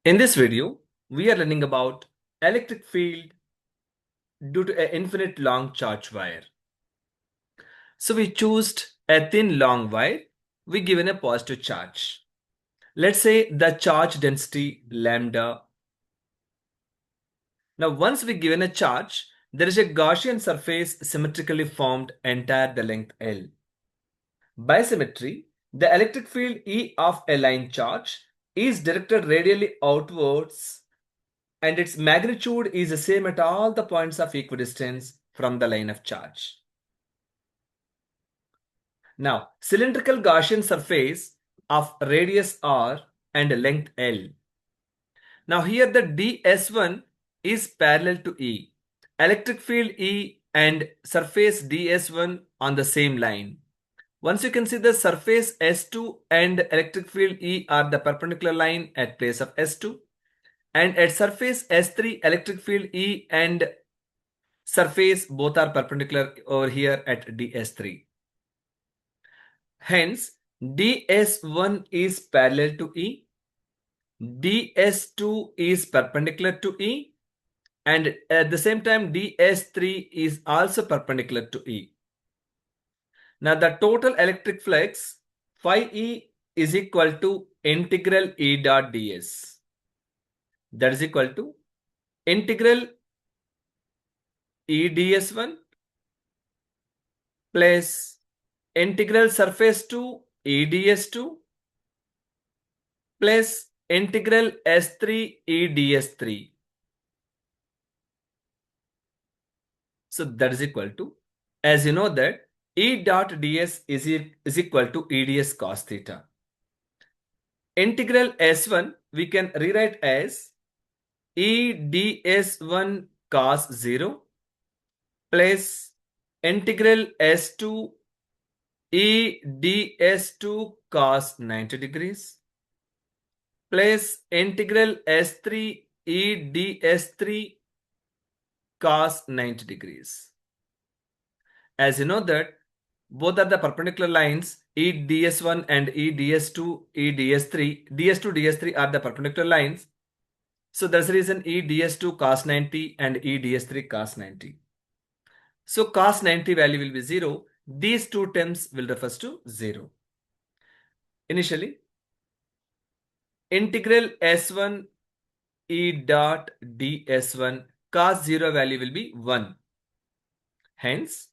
In this video, we are learning about electric field due to an infinite long charge wire. So we choose a thin long wire, we given a positive charge. Let's say the charge density lambda. Now once we given a charge, there is a Gaussian surface symmetrically formed entire the length L. By symmetry, the electric field E of a line charge is directed radially outwards and its magnitude is the same at all the points of equidistance from the line of charge. Now, cylindrical Gaussian surface of radius r and length L. Now here the ds1 is parallel to E. Electric field E and surface ds1 on the same line. Once you can see the surface S2 and electric field E are the perpendicular line at place of S2. And at surface S3, electric field E and surface both are perpendicular over here at ds3. Hence, ds1 is parallel to E, ds2 is perpendicular to E, and at the same time ds3 is also perpendicular to E. Now the total electric flux phi E is equal to integral E dot ds. That is equal to integral E ds1 plus integral surface to E ds2 plus integral S3 E ds3. So that is equal to, as you know that E dot ds is equal to E ds cos theta. Integral S1 we can rewrite as E ds1 cos 0 plus integral S2 E ds2 cos 90 degrees plus integral S3 E ds3 cos 90 degrees. As you know that both are the perpendicular lines E ds1 and E ds2, E ds3. ds2, ds3 are the perpendicular lines. So that's the reason E ds2 cos 90 and E ds3 cos 90. So cos 90 value will be 0. These two terms will refer to 0. Initially, integral S1 E dot ds1 cos 0 value will be 1. Hence,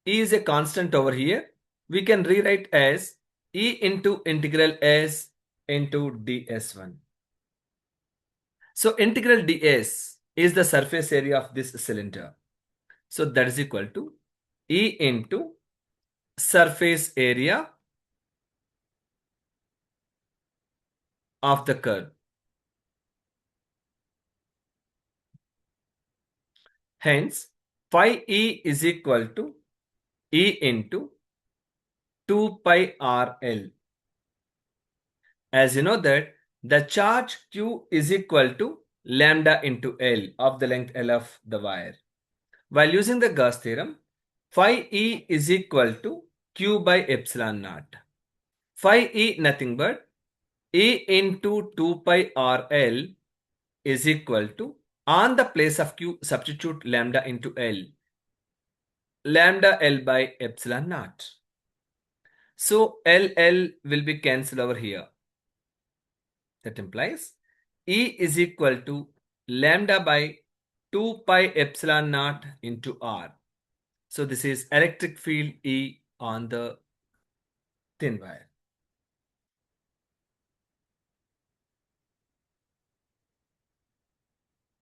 E is a constant over here. We can rewrite as E into integral S into ds1. So integral ds is the surface area of this cylinder. So that is equal to E into surface area of the curve. Hence, phi E is equal to E into 2 pi RL. As you know that the charge Q is equal to lambda into L of the length L of the wire. While using the Gauss theorem, phi E is equal to Q by epsilon naught. Phi E nothing but E into 2 pi RL is equal to, on the place of Q substitute lambda into L, lambda L by epsilon naught. So L will be cancelled over here. That implies E is equal to lambda by 2 pi epsilon naught into R. So this is electric field E on the thin wire.